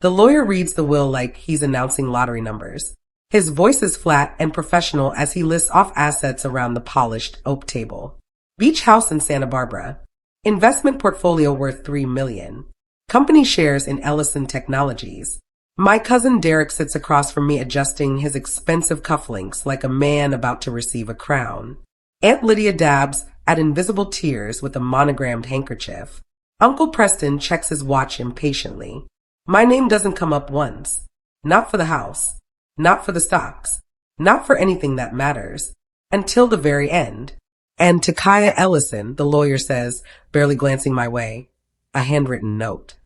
The lawyer reads the will like he's announcing lottery numbers. His voice is flat and professional as he lists off assets around the polished oak table. Beach house in Santa Barbara. Investment portfolio worth $3 million. Company shares in Ellison Technologies. My cousin Derek sits across from me adjusting his expensive cufflinks like a man about to receive a crown. Aunt Lydia dabs at invisible tears with a monogrammed handkerchief. Uncle Preston checks his watch impatiently. My name doesn't come up once. Not for the house. Not for the stocks. Not for anything that matters. Until the very end. And to Kaya Ellison, the lawyer says, barely glancing my way, a handwritten note.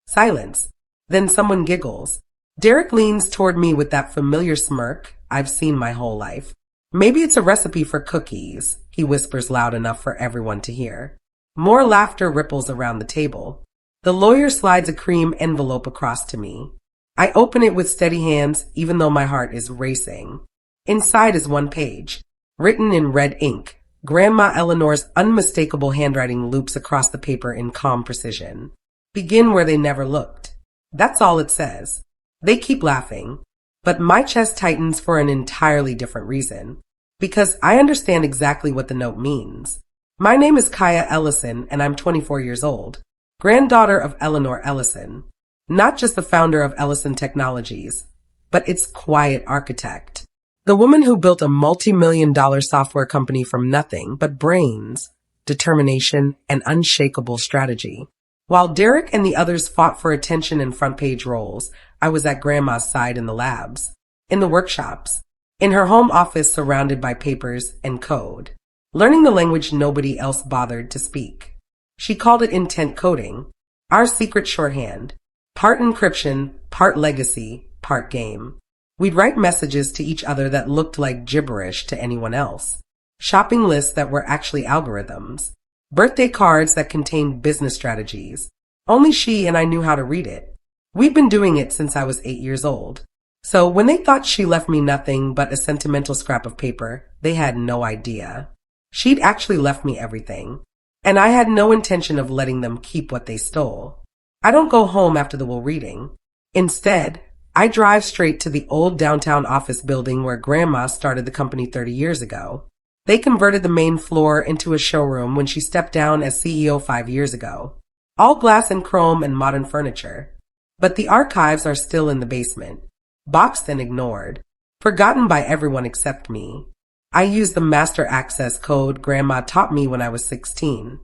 Silence. Then someone giggles. Derek leans toward me with that familiar smirk I've seen my whole life. Maybe it's a recipe for cookies, he whispers loud enough for everyone to hear. More laughter ripples around the table. The lawyer slides a cream envelope across to me. I open it with steady hands, even though my heart is racing. Inside is one page, written in red ink. Grandma Eleanor's unmistakable handwriting loops across the paper in calm precision. Begin where they never looked. That's all it says. They keep laughing, but my chest tightens for an entirely different reason. Because I understand exactly what the note means. My name is Kaya Ellison, and I'm 24 years old. Granddaughter of Eleanor Ellison. Not just the founder of Ellison Technologies, but its quiet architect. The woman who built a multi-million-dollar software company from nothing but brains, determination, and unshakable strategy. While Derek and the others fought for attention and front-page roles, I was at Grandma's side in the labs, in the workshops, in her home office surrounded by papers and code, learning the language nobody else bothered to speak. She called it intent coding, our secret shorthand, part encryption, part legacy, part game. We'd write messages to each other that looked like gibberish to anyone else, shopping lists that were actually algorithms, birthday cards that contained business strategies. Only she and I knew how to read it. We'd been doing it since I was 8 years old. So when they thought she left me nothing but a sentimental scrap of paper, they had no idea. She'd actually left me everything. And I had no intention of letting them keep what they stole. I don't go home after the will reading. Instead, I drive straight to the old downtown office building where Grandma started the company 30 years ago. They converted the main floor into a showroom when she stepped down as CEO 5 years ago. All glass and chrome and modern furniture. But the archives are still in the basement. Boxed and ignored. Forgotten by everyone except me. I use the master access code Grandma taught me when I was 16.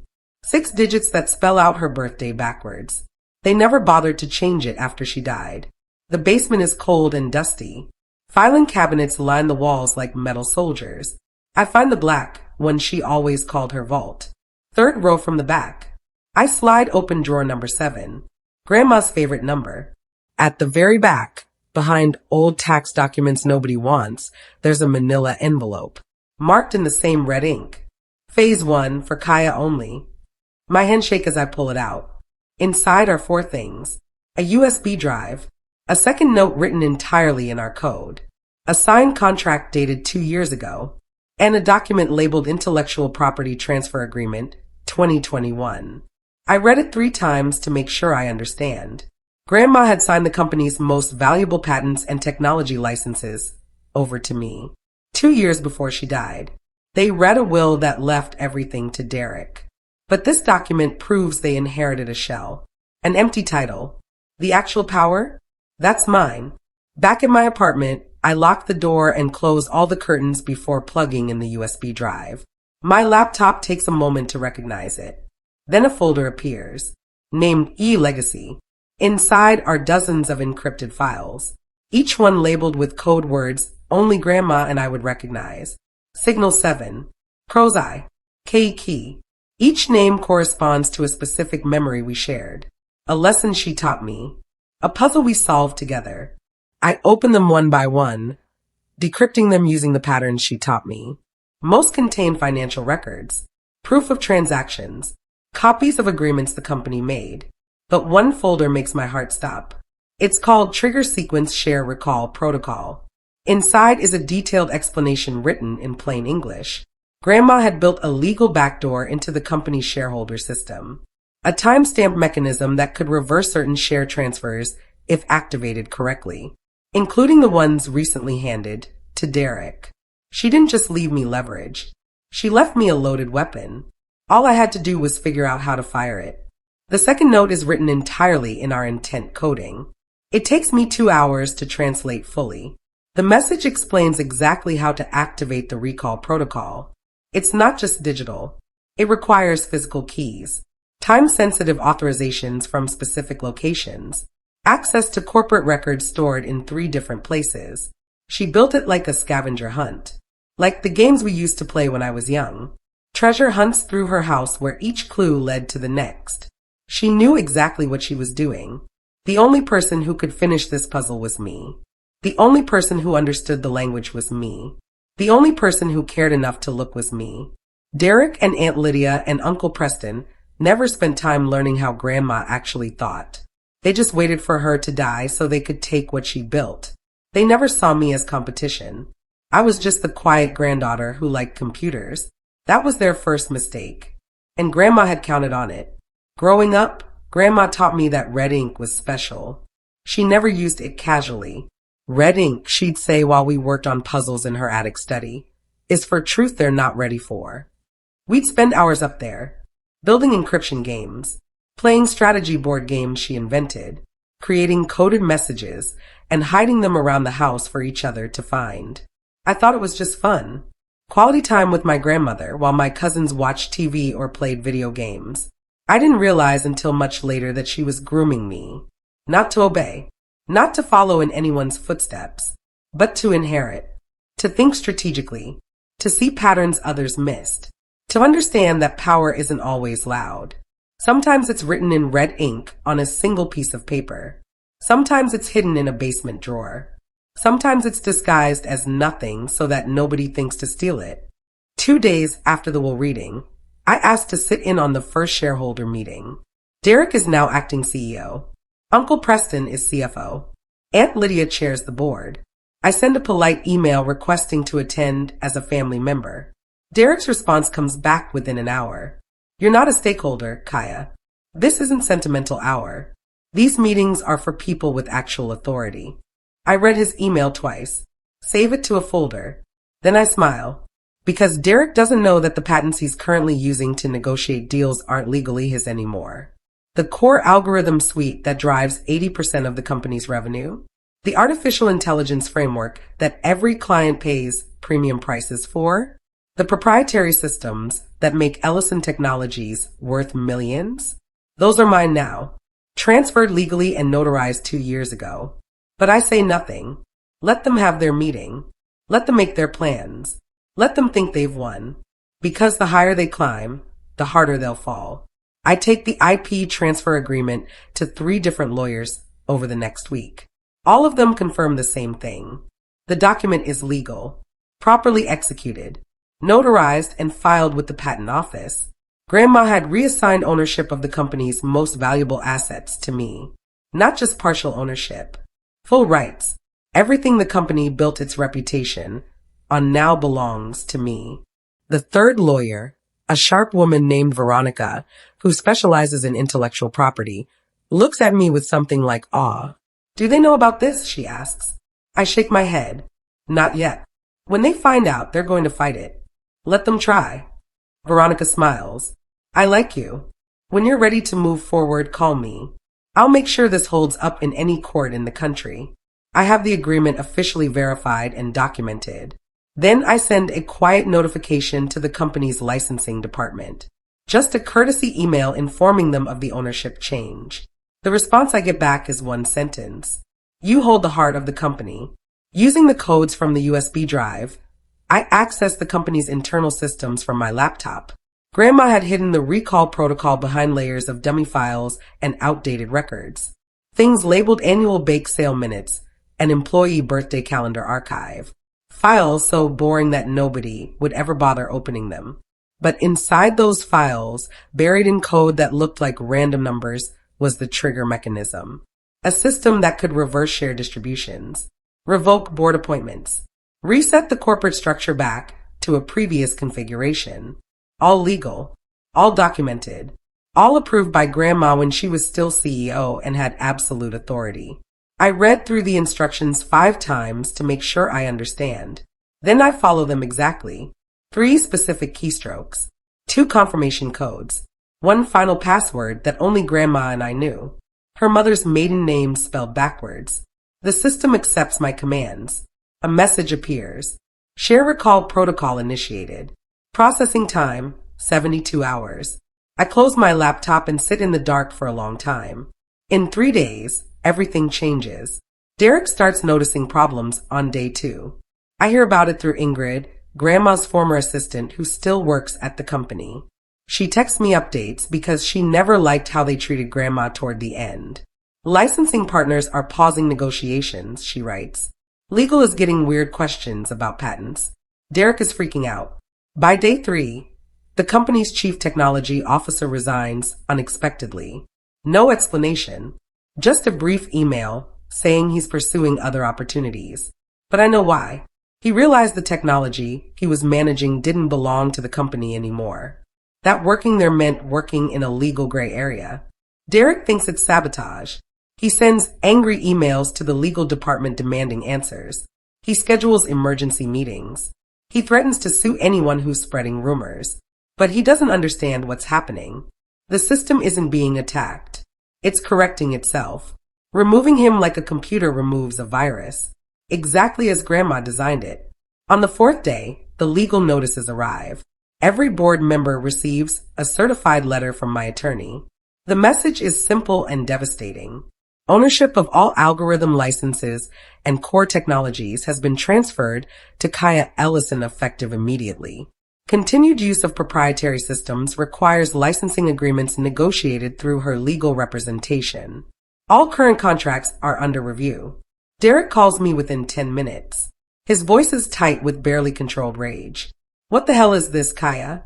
6 digits that spell out her birthday backwards. They never bothered to change it after she died. The basement is cold and dusty. Filing cabinets line the walls like metal soldiers. I find the black one she always called her vault. 3rd row from the back. I slide open drawer number 7. Grandma's favorite number. At the very back, behind old tax documents nobody wants, there's a manila envelope, marked in the same red ink. Phase 1 for Kaya only. My hands shake as I pull it out. Inside are 4 things. A USB drive, a second note written entirely in our code, a signed contract dated 2 years ago, and a document labeled Intellectual Property Transfer Agreement 2021. I read it 3 times to make sure I understand. Grandma had signed the company's most valuable patents and technology licenses over to me 2 years before she died. They read a will that left everything to Derek. But this document proves they inherited a shell, an empty title. The actual power? That's mine. Back in my apartment, I lock the door and close all the curtains before plugging in the USB drive. My laptop takes a moment to recognize it. Then a folder appears, named E-Legacy. Inside are dozens of encrypted files, each one labeled with code words only Grandma and I would recognize. Signal 7, Crow's Eye, K key. Each name corresponds to a specific memory we shared, a lesson she taught me, a puzzle we solved together. I open them one by one, decrypting them using the patterns she taught me. Most contain financial records, proof of transactions, copies of agreements the company made. But one folder makes my heart stop. It's called Trigger Sequence Share Recall Protocol. Inside is a detailed explanation written in plain English. Grandma had built a legal backdoor into the company's shareholder system, a timestamp mechanism that could reverse certain share transfers if activated correctly, including the ones recently handed to Derek. She didn't just leave me leverage. She left me a loaded weapon. All I had to do was figure out how to fire it. The second note is written entirely in our intent coding. It takes me 2 hours to translate fully. The message explains exactly how to activate the recall protocol. It's not just digital. It requires physical keys, time-sensitive authorizations from specific locations, access to corporate records stored in 3 different places. She built it like a scavenger hunt, like the games we used to play when I was young. Treasure hunts through her house where each clue led to the next. She knew exactly what she was doing. The only person who could finish this puzzle was me. The only person who understood the language was me. The only person who cared enough to look was me. Derek and Aunt Lydia and Uncle Preston never spent time learning how Grandma actually thought. They just waited for her to die so they could take what she built. They never saw me as competition. I was just the quiet granddaughter who liked computers. That was their first mistake. And Grandma had counted on it. Growing up, Grandma taught me that red ink was special. She never used it casually. Red ink, she'd say while we worked on puzzles in her attic study, is for truth they're not ready for. We'd spend hours up there, building encryption games, playing strategy board games she invented, creating coded messages, and hiding them around the house for each other to find. I thought it was just fun. Quality time with my grandmother while my cousins watched TV or played video games. I didn't realize until much later that she was grooming me. Not to obey, not to follow in anyone's footsteps, but to inherit, to think strategically, to see patterns others missed, to understand that power isn't always loud. Sometimes it's written in red ink on a single piece of paper. Sometimes it's hidden in a basement drawer. Sometimes it's disguised as nothing so that nobody thinks to steal it. 2 days after the will reading, I asked to sit in on the first shareholder meeting. Derek is now acting CEO. Uncle Preston is CFO. Aunt Lydia chairs the board. I send a polite email requesting to attend as a family member. Derek's response comes back within an hour. You're not a stakeholder, Kaya. This isn't sentimental hour. These meetings are for people with actual authority. I read his email twice. Save it to a folder. Then I smile. Because Derek doesn't know that the patents he's currently using to negotiate deals aren't legally his anymore. The core algorithm suite that drives 80% of the company's revenue. The artificial intelligence framework that every client pays premium prices for. The proprietary systems that make Ellison Technologies worth millions. Those are mine now. Transferred legally and notarized 2 years ago. But I say nothing. Let them have their meeting. Let them make their plans. Let them think they've won. Because the higher they climb, the harder they'll fall. I take the IP transfer agreement to 3 different lawyers over the next week. All of them confirm the same thing. The document is legal, properly executed, notarized and filed with the patent office. Grandma had reassigned ownership of the company's most valuable assets to me. Not just partial ownership. Full rights. Everything the company built its reputation on now belongs to me. The third lawyer, a sharp woman named Veronica, who specializes in intellectual property, looks at me with something like awe. Do they know about this? She asks. I shake my head. Not yet. When they find out, they're going to fight it. Let them try. Veronica smiles. I like you. When you're ready to move forward, call me. I'll make sure this holds up in any court in the country. I have the agreement officially verified and documented. Then I send a quiet notification to the company's licensing department. Just a courtesy email informing them of the ownership change. The response I get back is 1 sentence. You hold the heart of the company. Using the codes from the USB drive, I access the company's internal systems from my laptop. Grandma had hidden the recall protocol behind layers of dummy files and outdated records. Things labeled annual bake sale minutes and employee birthday calendar archive. Files so boring that nobody would ever bother opening them. But inside those files, buried in code that looked like random numbers, was the trigger mechanism. A system that could reverse share distributions, revoke board appointments, reset the corporate structure back to a previous configuration. All legal, all documented, all approved by Grandma when she was still CEO and had absolute authority. I read through the instructions 5 times to make sure I understand. Then I follow them exactly. 3 specific keystrokes, 2 confirmation codes, 1 final password that only Grandma and I knew. Her mother's maiden name spelled backwards. The system accepts my commands. A message appears. Share recall protocol initiated. Processing time, 72 hours. I close my laptop and sit in the dark for a long time. In 3 days, everything changes. Derek starts noticing problems on day 2. I hear about it through Ingrid, Grandma's former assistant who still works at the company. She texts me updates because she never liked how they treated Grandma toward the end. Licensing partners are pausing negotiations, she writes. Legal is getting weird questions about patents. Derek is freaking out. By day 3, the company's chief technology officer resigns unexpectedly. No explanation. Just a brief email saying he's pursuing other opportunities. But I know why. He realized the technology he was managing didn't belong to the company anymore. That working there meant working in a legal gray area. Derek thinks it's sabotage. He sends angry emails to the legal department demanding answers. He schedules emergency meetings. He threatens to sue anyone who's spreading rumors. But he doesn't understand what's happening. The system isn't being attacked. It's correcting itself. Removing him like a computer removes a virus. Exactly as Grandma designed it. On the 4th day, the legal notices arrive. Every board member receives a certified letter from my attorney. The message is simple and devastating. Ownership of all algorithm licenses and core technologies has been transferred to Kaya Ellison effective immediately. Continued use of proprietary systems requires licensing agreements negotiated through her legal representation. All current contracts are under review. Derek calls me within 10 minutes. His voice is tight with barely controlled rage. What the hell is this, Kaya?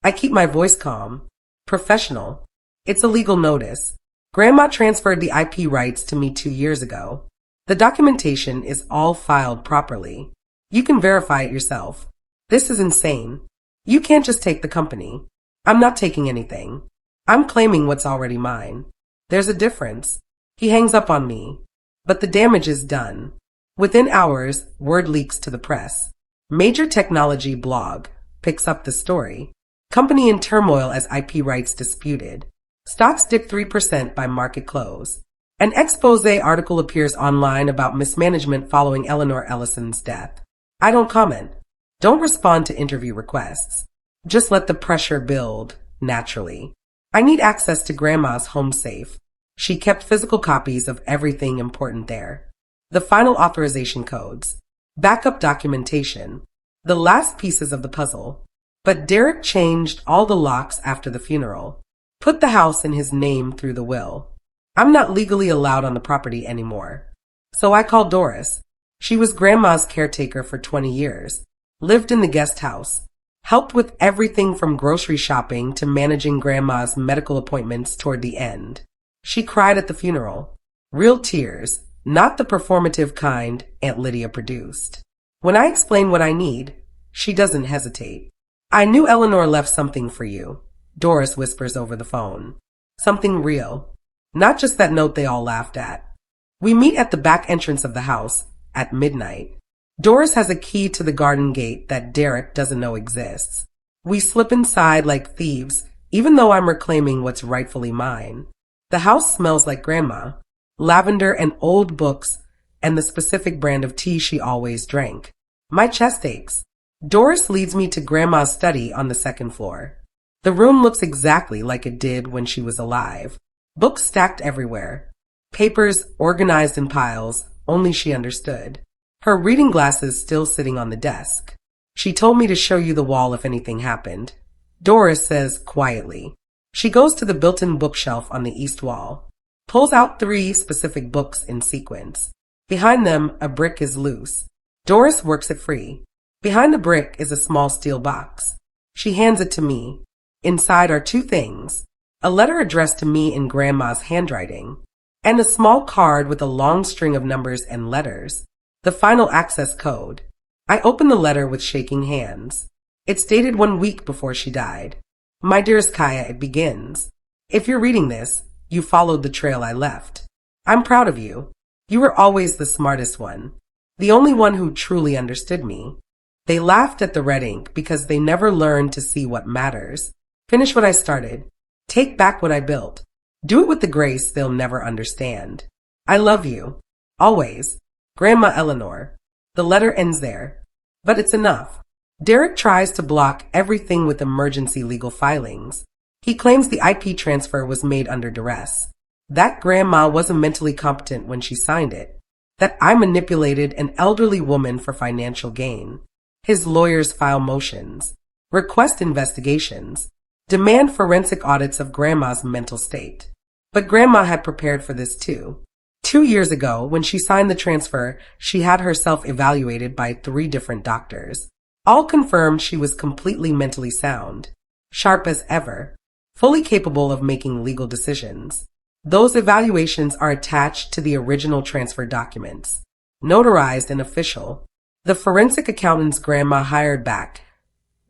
I keep my voice calm. Professional. It's a legal notice. Grandma transferred the IP rights to me 2 years ago. The documentation is all filed properly. You can verify it yourself. This is insane. You can't just take the company. I'm not taking anything. I'm claiming what's already mine. There's a difference. He hangs up on me. But the damage is done. Within hours, word leaks to the press. Major technology blog picks up the story. Company in turmoil as IP rights disputed. Stocks dip 3% by market close. An expose article appears online about mismanagement following Eleanor Ellison's death. I don't comment. Don't respond to interview requests. Just let the pressure build, naturally. I need access to Grandma's home safe. She kept physical copies of everything important there. The final authorization codes. Backup documentation. The last pieces of the puzzle. But Derek changed all the locks after the funeral. Put the house in his name through the will. I'm not legally allowed on the property anymore. So I called Doris. She was Grandma's caretaker for 20 years. Lived in the guest house. Helped with everything from grocery shopping to managing Grandma's medical appointments toward the end. She cried at the funeral. Real tears, not the performative kind Aunt Lydia produced. When I explain what I need, she doesn't hesitate. I knew Eleanor left something for you, Doris whispers over the phone. Something real. Not just that note they all laughed at. We meet at the back entrance of the house at midnight. Doris has a key to the garden gate that Derek doesn't know exists. We slip inside like thieves, even though I'm reclaiming what's rightfully mine. The house smells like Grandma. Lavender and old books and the specific brand of tea she always drank. My chest aches. Doris leads me to Grandma's study on the 2nd floor. The room looks exactly like it did when she was alive. Books stacked everywhere. Papers organized in piles, only she understood. Her reading glasses still sitting on the desk. She told me to show you the wall if anything happened. Doris says quietly. She goes to the built-in bookshelf on the east wall. Pulls out 3 specific books in sequence. Behind them, a brick is loose. Doris works it free. Behind the brick is a small steel box. She hands it to me. Inside are 2 things. A letter addressed to me in Grandma's handwriting, and a small card with a long string of numbers and letters. The final access code. I open the letter with shaking hands. It's dated 1 week before she died. My dearest Kaya, it begins. If you're reading this, you followed the trail I left. I'm proud of you. You were always the smartest one. The only one who truly understood me. They laughed at the red ink because they never learned to see what matters. Finish what I started. Take back what I built. Do it with the grace they'll never understand. I love you. Always. Grandma Eleanor. The letter ends there. But it's enough. Derek tries to block everything with emergency legal filings. He claims the IP transfer was made under duress. That grandma wasn't mentally competent when she signed it. That I manipulated an elderly woman for financial gain. His lawyers file motions, request investigations, demand forensic audits of Grandma's mental state. But Grandma had prepared for this too. 2 years ago, when she signed the transfer, she had herself evaluated by 3 different doctors. All confirmed she was completely mentally sound, sharp as ever, fully capable of making legal decisions. Those evaluations are attached to the original transfer documents, notarized and official. The forensic accountant's grandma hired back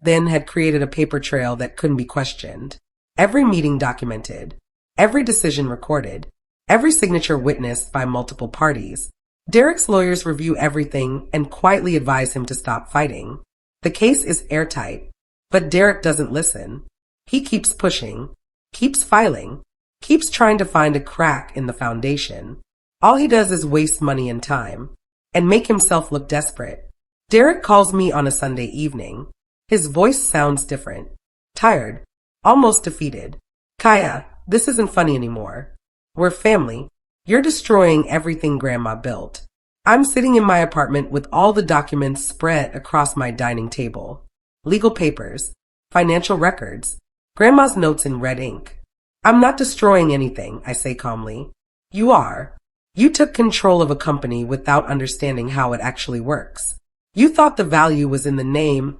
then had created a paper trail that couldn't be questioned. Every meeting documented, every decision recorded, every signature witnessed by multiple parties. Derek's lawyers review everything and quietly advise him to stop fighting. The case is airtight, but Derek doesn't listen. He keeps pushing, keeps filing, keeps trying to find a crack in the foundation. All he does is waste money and time, and make himself look desperate. Derek calls me on a Sunday evening. His voice sounds different, tired, almost defeated. Kaya, this isn't funny anymore. We're family. You're destroying everything Grandma built. I'm sitting in my apartment with all the documents spread across my dining table. Legal papers, financial records, Grandma's notes in red ink. I'm not destroying anything, I say calmly. You are. You took control of a company without understanding how it actually works. You thought the value was in the name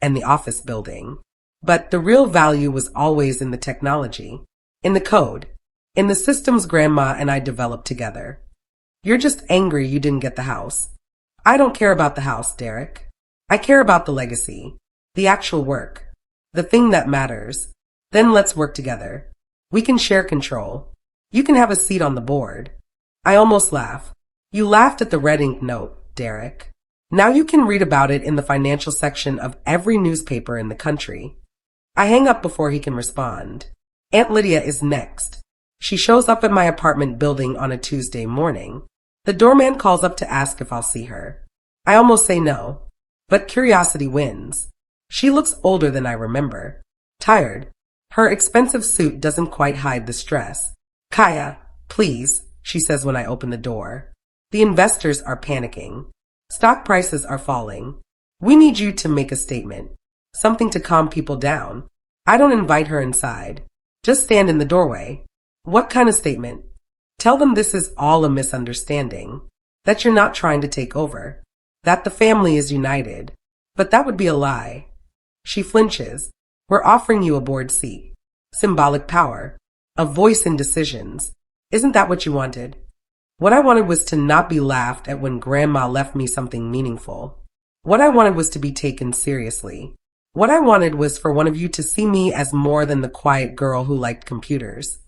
and the office building. But the real value was always in the technology, in the code, in the systems Grandma and I developed together. You're just angry you didn't get the house. I don't care about the house, Derek. I care about the legacy, the actual work, the thing that matters. Then let's work together. We can share control. You can have a seat on the board. I almost laugh. You laughed at the red ink note, Derek. Now you can read about it in the financial section of every newspaper in the country. I hang up before he can respond. Aunt Lydia is next. She shows up at my apartment building on a Tuesday morning. The doorman calls up to ask if I'll see her. I almost say no, but curiosity wins. She looks older than I remember. Tired. Her expensive suit doesn't quite hide the stress. Kaya, please, she says when I open the door. The investors are panicking. Stock prices are falling. We need you to make a statement. Something to calm people down. I don't invite her inside. Just stand in the doorway. What kind of statement? Tell them this is all a misunderstanding. That you're not trying to take over. That the family is united. But that would be a lie. She flinches. We're offering you a board seat. Symbolic power. A voice in decisions. Isn't that what you wanted? What I wanted was to not be laughed at when Grandma left me something meaningful. What I wanted was to be taken seriously. What I wanted was for one of you to see me as more than the quiet girl who liked computers.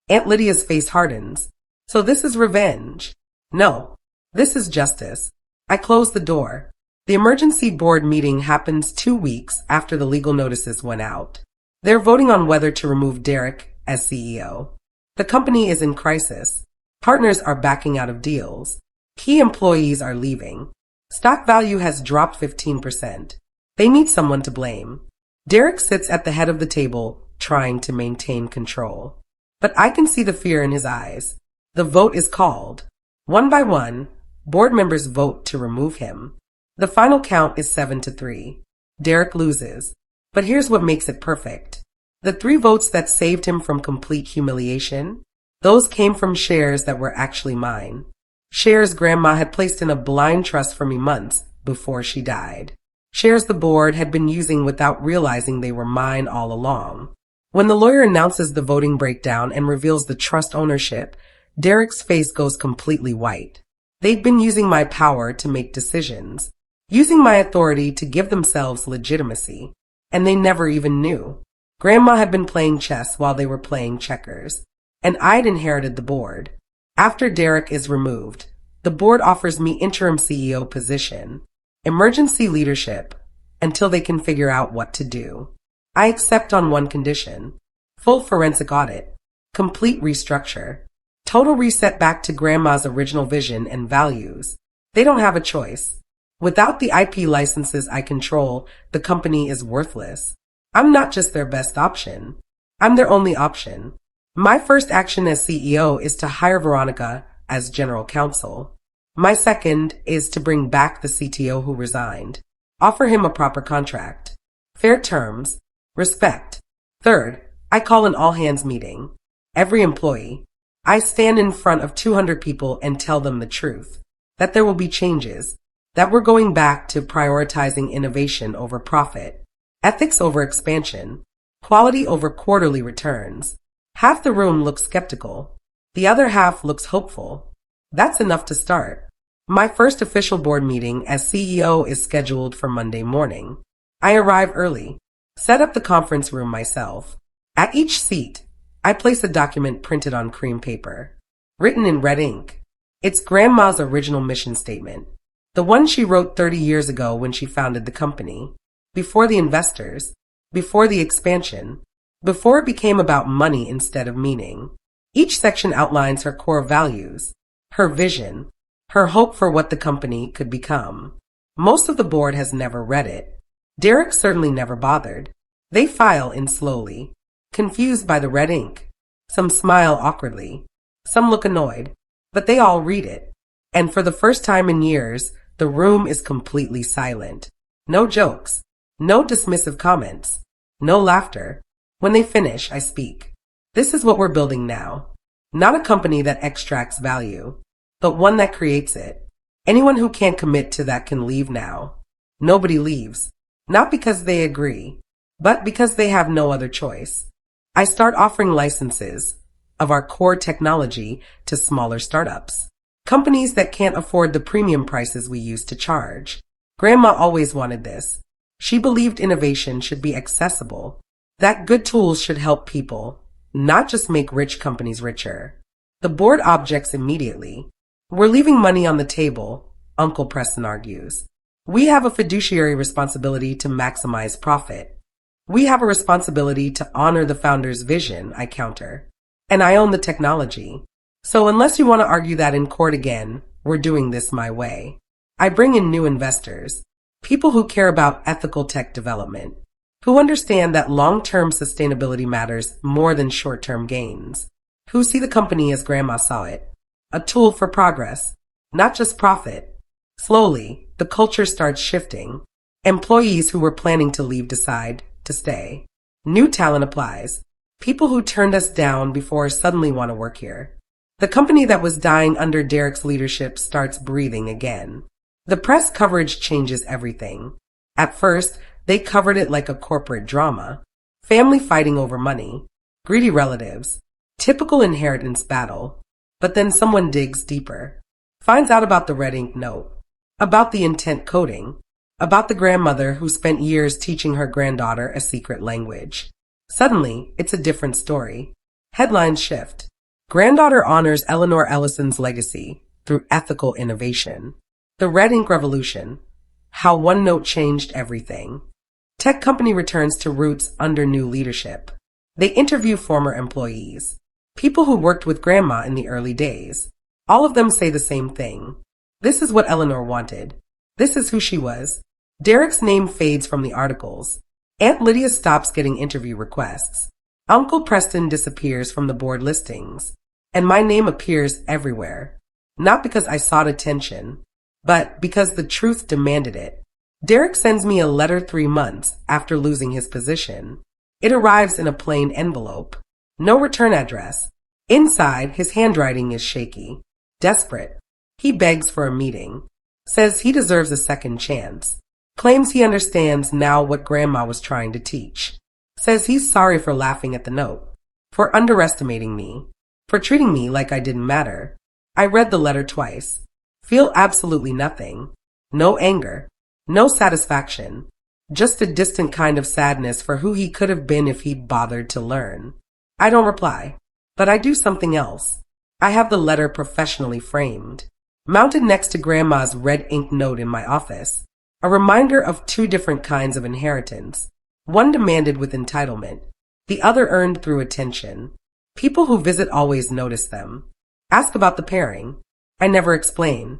Aunt Lydia's face hardens. So this is revenge. No, this is justice. I close the door. The emergency board meeting happens 2 weeks after the legal notices went out. They're voting on whether to remove Derek as CEO. The company is in crisis. Partners are backing out of deals. Key employees are leaving. Stock value has dropped 15%. They need someone to blame. Derek sits at the head of the table, trying to maintain control. But I can see the fear in his eyes. The vote is called. One by one, board members vote to remove him. The final count is 7-3. Derek loses. But here's what makes it perfect. The 3 votes that saved him from complete humiliation, those came from shares that were actually mine. Shares Grandma had placed in a blind trust for me months before she died. Shares the board had been using without realizing they were mine all along. When the lawyer announces the voting breakdown and reveals the trust ownership, Derek's face goes completely white. They'd been using my power to make decisions, using my authority to give themselves legitimacy, and they never even knew. Grandma had been playing chess while they were playing checkers, and I'd inherited the board. After Derek is removed, The board offers me interim CEO position, emergency leadership, until they can figure out what to do. I accept on one condition: full forensic audit, complete restructure, total reset back to Grandma's original vision and values. They don't have a choice. Without the IP licenses I control, the company is worthless. I'm not just their best option. I'm their only option. My first action as CEO is to hire Veronica as general counsel. My second is to bring back the CTO who resigned. Offer him a proper contract, fair terms, respect. Third, I call an all-hands meeting. Every employee. I stand in front of 200 people and tell them the truth. That there will be changes. That we're going back to prioritizing innovation over profit. Ethics over expansion. Quality over quarterly returns. Half the room looks skeptical. The other half looks hopeful. That's enough to start. My first official board meeting as CEO is scheduled for Monday morning. I arrive early. Set up the conference room myself. At each seat, I place a document printed on cream paper, written in red ink. It's Grandma's original mission statement, the one she wrote 30 years ago when she founded the company, before the investors, before the expansion, before it became about money instead of meaning. Each section outlines her core values, her vision, her hope for what the company could become. Most of the board has never read it. Derek certainly never bothered. They file in slowly, confused by the red ink. Some smile awkwardly. Some look annoyed. But they all read it. And for the first time in years, the room is completely silent. No jokes. No dismissive comments. No laughter. When they finish, I speak. This is what we're building now. Not a company that extracts value, but one that creates it. Anyone who can't commit to that can leave now. Nobody leaves. Not because they agree, but because they have no other choice. I start offering licenses of our core technology to smaller startups. Companies that can't afford the premium prices we used to charge. Grandma always wanted this. She believed innovation should be accessible, that good tools should help people, not just make rich companies richer. The board objects immediately. We're leaving money on the table, Uncle Preston argues. We have a fiduciary responsibility to maximize profit. We have a responsibility to honor the founder's vision, I counter. And I own the technology. So unless you want to argue that in court again, we're doing this my way. I bring in new investors, people who care about ethical tech development, who understand that long-term sustainability matters more than short-term gains, who see the company as Grandma saw it, a tool for progress, not just profit. Slowly, the culture starts shifting. Employees who were planning to leave decide to stay. New talent applies. People who turned us down before suddenly want to work here. The company that was dying under Derek's leadership starts breathing again. The press coverage changes everything. At first, they covered it like a corporate drama. Family fighting over money. Greedy relatives. Typical inheritance battle. But then someone digs deeper. Finds out about the red ink note. About the intent coding. About the grandmother who spent years teaching her granddaughter a secret language. Suddenly, it's a different story. Headlines shift. Granddaughter honors Eleanor Ellison's legacy through ethical innovation. The red ink revolution. How one note changed everything. Tech company returns to roots under new leadership. They interview former employees. People who worked with Grandma in the early days. All of them say the same thing. This is what Eleanor wanted. This is who she was. Derek's name fades from the articles. Aunt Lydia stops getting interview requests. Uncle Preston disappears from the board listings. And my name appears everywhere. Not because I sought attention, but because the truth demanded it. Derek sends me a letter 3 months after losing his position. It arrives in a plain envelope. No return address. Inside, his handwriting is shaky. Desperate. He begs for a meeting. Says he deserves a second chance. Claims he understands now what Grandma was trying to teach. Says he's sorry for laughing at the note. For underestimating me. For treating me like I didn't matter. I read the letter twice. Feel absolutely nothing. No anger. No satisfaction. Just a distant kind of sadness for who he could have been if he'd bothered to learn. I don't reply. But I do something else. I have the letter professionally framed. mounted next to Grandma's red ink note in my office, a reminder of two different kinds of inheritance. One demanded with entitlement, the other earned through attention. People who visit always notice them. Ask about the pairing. I never explain.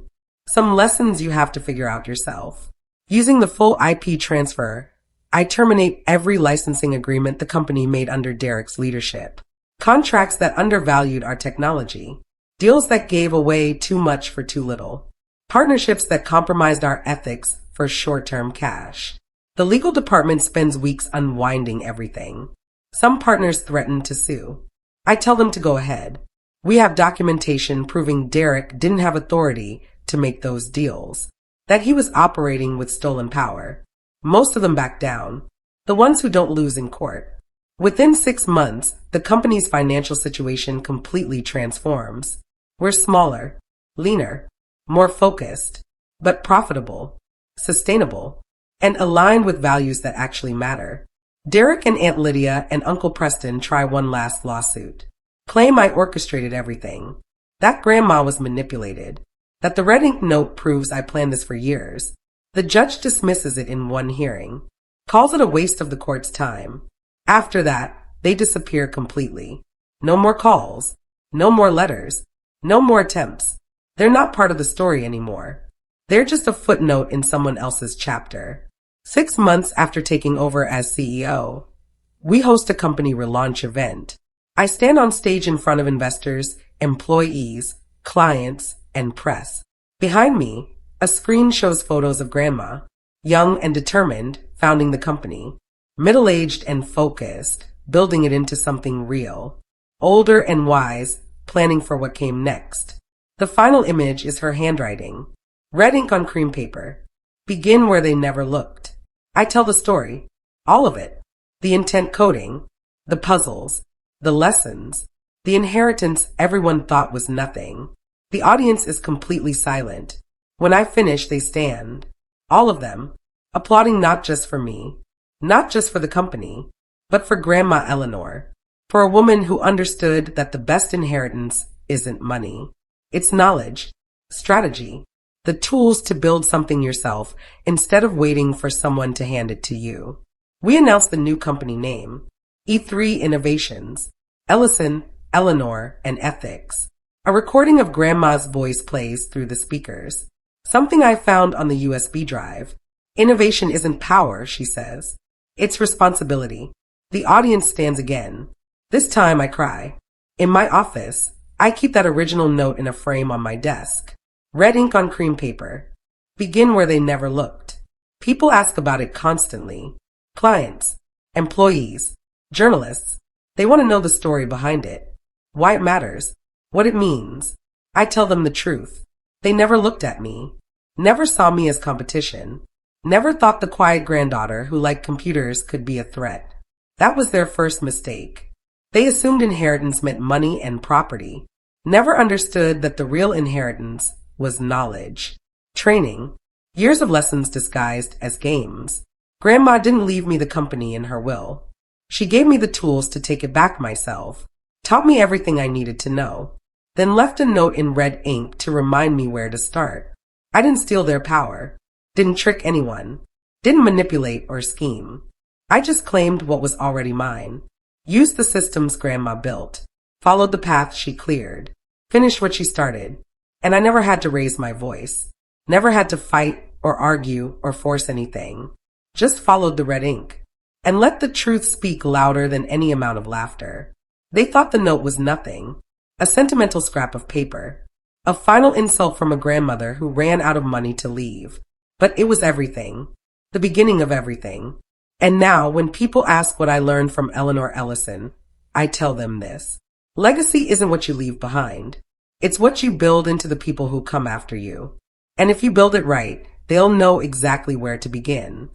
Some lessons you have to figure out yourself. Using the full IP transfer, I terminate every licensing agreement the company made under Derek's leadership. Contracts that undervalued our technology. Deals that gave away too much for too little. Partnerships that compromised our ethics for short-term cash. The legal department spends weeks unwinding everything. Some partners threaten to sue. I tell them to go ahead. We have documentation proving Derek didn't have authority to make those deals, that he was operating with stolen power. Most of them back down, the ones who don't lose in court. Within 6 months, the company's financial situation completely transforms. We're smaller, leaner, more focused, but profitable, sustainable, and aligned with values that actually matter. Derek and Aunt Lydia and Uncle Preston try one last lawsuit. Claim I orchestrated everything. That Grandma was manipulated. That the red ink note proves I planned this for years. The judge dismisses it in one hearing. Calls it a waste of the court's time. After that, they disappear completely. No more calls. No more letters. No more attempts. They're not part of the story anymore. They're just a footnote in someone else's chapter. 6 months after taking over as CEO, we host a company relaunch event. I stand on stage in front of investors, employees, clients, and press. Behind me, a screen shows photos of Grandma, young and determined, founding the company, middle-aged and focused, building it into something real, older and wise, planning for what came next. The final image is her handwriting, red ink on cream paper. Begin where they never looked. I tell the story, all of it, the intent coding, the puzzles, the lessons, the inheritance everyone thought was nothing. The audience is completely silent. When I finish, they stand, all of them, applauding not just for me, not just for the company, but for Grandma Eleanor, for a woman who understood that the best inheritance isn't money. It's knowledge, strategy, the tools to build something yourself instead of waiting for someone to hand it to you. We announced the new company name, E3 Innovations, Ellison, Eleanor, and Ethics. A recording of Grandma's voice plays through the speakers. Something I found on the USB drive. Innovation isn't power, she says. It's responsibility. The audience stands again. This time I cry. In my office, I keep that original note in a frame on my desk. Red ink on cream paper. Begin where they never looked. People ask about it constantly. Clients, employees, journalists. They want to know the story behind it. Why it matters. What it means. I tell them the truth. They never looked at me. Never saw me as competition. Never thought the quiet granddaughter who liked computers could be a threat. That was their first mistake. They assumed inheritance meant money and property. Never understood that the real inheritance was knowledge. Training. Years of lessons disguised as games. Grandma didn't leave me the company in her will. She gave me the tools to take it back myself. Taught me everything I needed to know. Then left a note in red ink to remind me where to start. I didn't steal their power. Didn't trick anyone. Didn't manipulate or scheme. I just claimed what was already mine. Used the systems Grandma built. Followed the path she cleared. Finished what she started. And I never had to raise my voice. Never had to fight or argue or force anything. Just followed the red ink. And let the truth speak louder than any amount of laughter. They thought the note was nothing. A sentimental scrap of paper. A final insult from a grandmother who ran out of money to leave. But it was everything. The beginning of everything. And now, when people ask what I learned from Eleanor Ellison, I tell them this. Legacy isn't what you leave behind. It's what you build into the people who come after you. And if you build it right, they'll know exactly where to begin.